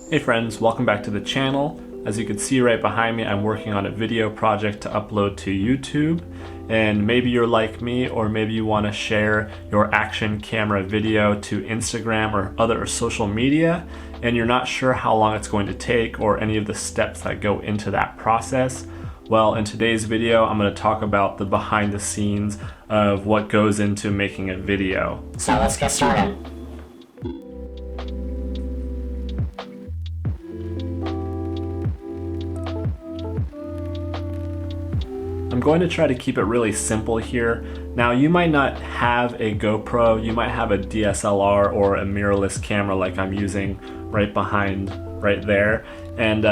Hey friends, welcome back to the channel. As you can see right behind me, I'm working on a video project to upload to YouTube. And maybe you're like me, or maybe you want to share your action camera video to Instagram or other social media, and you're not sure how long it's going to take or any of the steps that go into that process. Well, in today's video, I'm going to talk about the behind the scenes of what goes into making a video. So let's get started. I'm going to try to keep it really simple here. Now, you might not have a GoPro, you might have a DSLR or a mirrorless camera like I'm using right there. And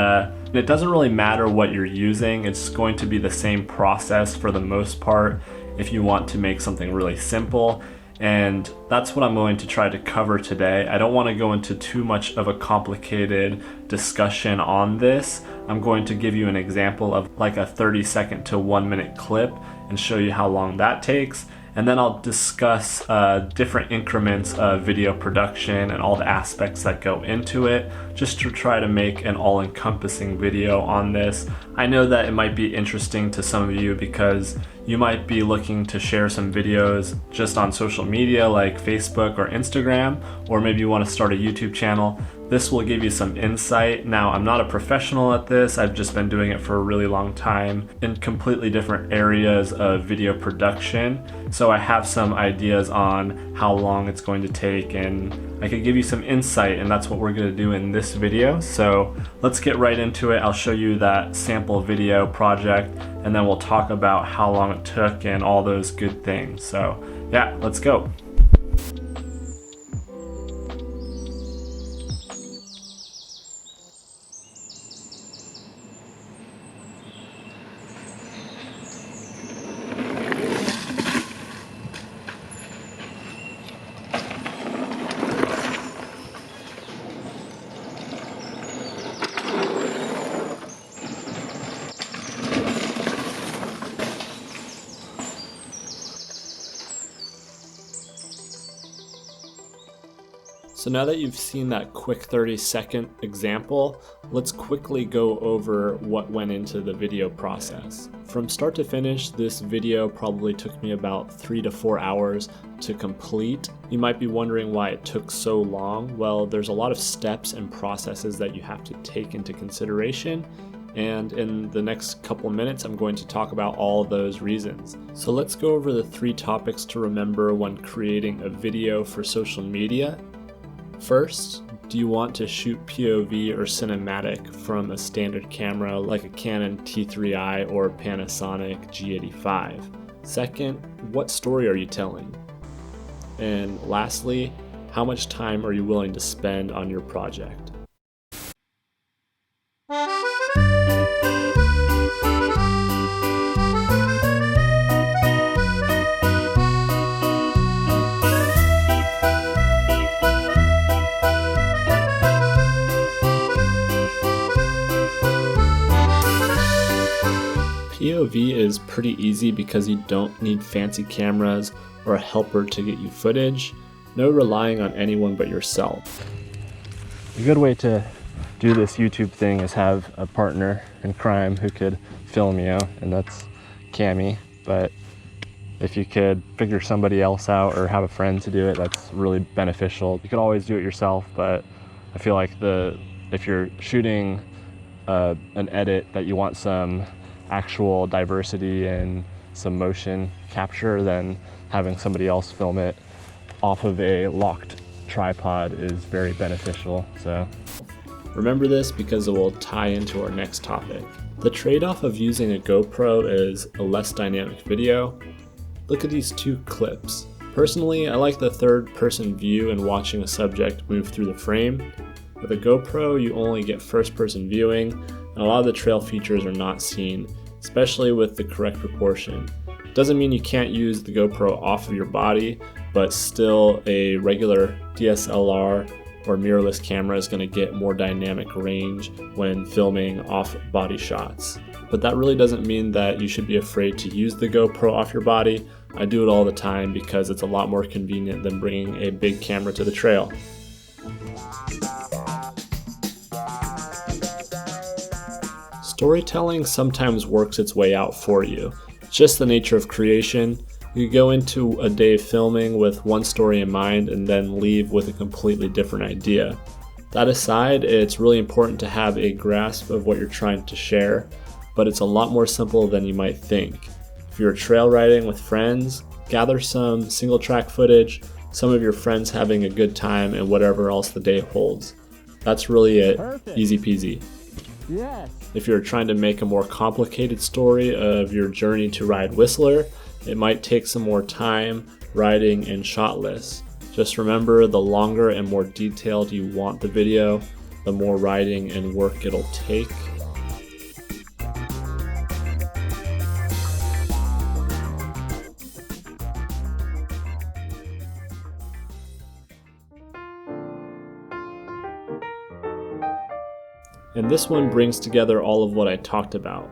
it doesn't really matter what you're using. It's going to be the same process for the most part if you want to make something really simple. And that's what I'm going to try to cover today. I don't want to go into too much of a complicated discussion on this. I'm going to give you an example of like a 30-second to 1-minute clip and show you how long that takes. And then I'll discuss different increments of video production and all the aspects that go into it, just to try to make an all-encompassing video on this. I know that it might be interesting to some of you because you might be looking to share some videos just on social media like Facebook or Instagram, or maybe you want to start a YouTube channel. This will give you some insight. Now, I'm not a professional at this. I've just been doing it for a really long time in completely different areas of video production. So I have some ideas on how long it's going to take, and I could give you some insight, and that's what we're going to do in this video. So let's get right into it. I'll show you that sample video project, and then we'll talk about how long it took and all those good things. So yeah, let's go. So now that you've seen that quick 30-second example, let's quickly go over what went into the video process. From start to finish, this video probably took me about 3 to 4 hours to complete. You might be wondering why it took so long. Well, there's a lot of steps and processes that you have to take into consideration. And in the next couple minutes, I'm going to talk about all of those reasons. So let's go over the 3 topics to remember when creating a video for social media. First, do you want to shoot POV or cinematic from a standard camera like a Canon T3i or Panasonic G85? Second, what story are you telling? And lastly, how much time are you willing to spend on your project? POV is pretty easy because you don't need fancy cameras or a helper to get you footage. No relying on anyone but yourself. A good way to do this YouTube thing is have a partner in crime who could film you, and that's Cammy. But if you could figure somebody else out or have a friend to do it, that's really beneficial. You could always do it yourself, but I feel like if you're shooting an edit that you want some actual diversity and some motion capture, then having somebody else film it off of a locked tripod is very beneficial. So remember this because it will tie into our next topic. The trade-off of using a GoPro is a less dynamic video. Look at these 2 clips. Personally, I like the third-person view and watching a subject move through the frame. With a GoPro, you only get first-person viewing, and a lot of the trail features are not seen, especially with the correct proportion. Doesn't mean you can't use the GoPro off of your body, but still a regular DSLR or mirrorless camera is going to get more dynamic range when filming off body shots. But that really doesn't mean that you should be afraid to use the GoPro off your body. I do it all the time because it's a lot more convenient than bringing a big camera to the trail. Storytelling sometimes works its way out for you. It's just the nature of creation. You go into a day of filming with one story in mind and then leave with a completely different idea. That aside, it's really important to have a grasp of what you're trying to share, but it's a lot more simple than you might think. If you're trail riding with friends, gather some single track footage, some of your friends having a good time, and whatever else the day holds. That's really it. Perfect. Easy peasy. Yes. If you're trying to make a more complicated story of your journey to ride Whistler, it might take some more time, writing, and shot lists. Just remember, the longer and more detailed you want the video, the more writing and work it'll take. And this one brings together all of what I talked about.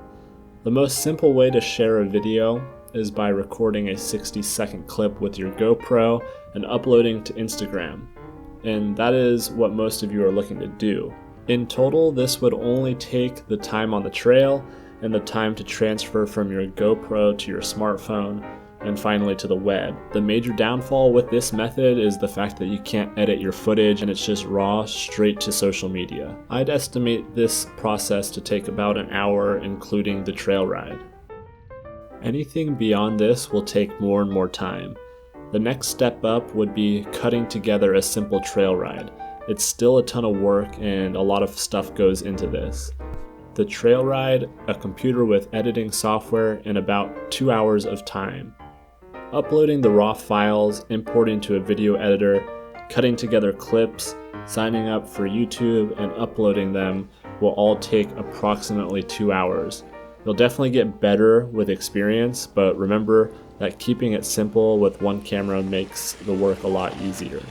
The most simple way to share a video is by recording a 60-second clip with your GoPro and uploading to Instagram. And that is what most of you are looking to do. In total, this would only take the time on the trail and the time to transfer from your GoPro to your smartphone and finally to the web. The major downfall with this method is the fact that you can't edit your footage and it's just raw straight to social media. I'd estimate this process to take about an hour, including the trail ride. Anything beyond this will take more and more time. The next step up would be cutting together a simple trail ride. It's still a ton of work and a lot of stuff goes into this. The trail ride, a computer with editing software, and about 2 hours of time. Uploading the raw files, importing to a video editor, cutting together clips, signing up for YouTube, and uploading them will all take approximately 2 hours. You'll definitely get better with experience, but remember that keeping it simple with one camera makes the work a lot easier.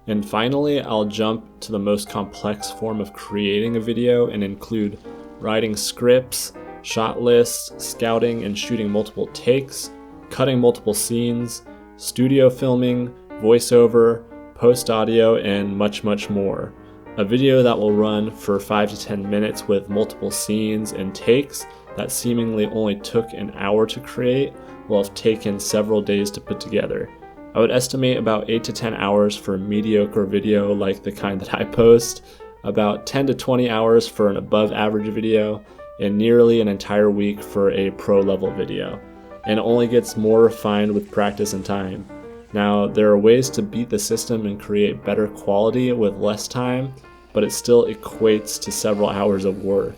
And finally, I'll jump to the most complex form of creating a video and include writing scripts, shot lists, scouting and shooting multiple takes, cutting multiple scenes, studio filming, voiceover, post audio, and much, much more. A video that will run for 5 to 10 minutes with multiple scenes and takes that seemingly only took an hour to create will have taken several days to put together. I would estimate about 8 to 10 hours for a mediocre video like the kind that I post, about 10 to 20 hours for an above average video, and nearly an entire week for a pro level video. And it only gets more refined with practice and time. Now, there are ways to beat the system and create better quality with less time, but it still equates to several hours of work.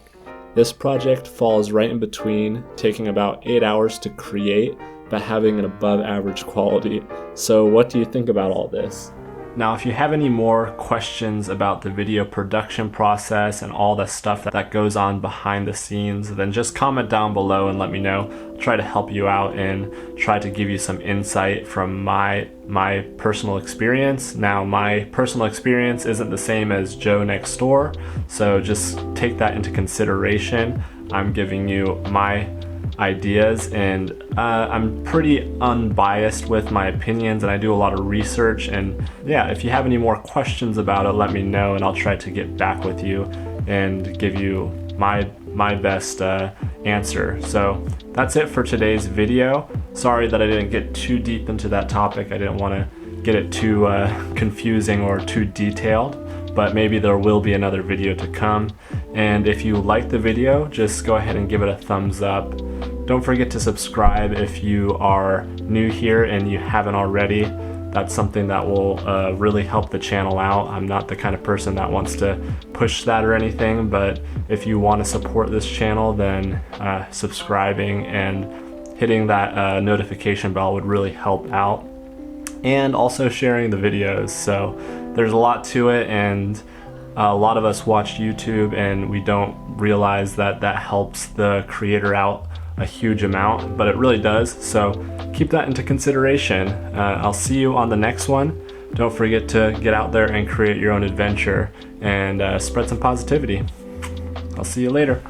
This project falls right in between, taking about 8 hours to create, but having an above average quality. So what do you think about all this? Now, if you have any more questions about the video production process and all the stuff that goes on behind the scenes, then just comment down below and let me know. I'll try to help you out and try to give you some insight from my personal experience. Now, my personal experience isn't the same as Joe next door, so just take that into consideration. I'm giving you my ideas, and I'm pretty unbiased with my opinions, and I do a lot of research. And yeah, if you have any more questions about it, let me know and I'll try to get back with you and give you my best answer. So that's it for today's video. Sorry that I didn't get too deep into that topic. I didn't want to get it too confusing or too detailed, but maybe there will be another video to come. And if you like the video, just go ahead and give it a thumbs up. Don't forget to subscribe if you are new here and you haven't already. That's something that will really help the channel out. I'm not the kind of person that wants to push that or anything, but if you want to support this channel, then subscribing and hitting that notification bell would really help out. And also sharing the videos. So there's a lot to it, and a lot of us watch YouTube and we don't realize that that helps the creator out a huge amount, but it really does. So keep that into consideration. I'll see you on the next one. Don't forget to get out there and create your own adventure and spread some positivity. I'll see you later.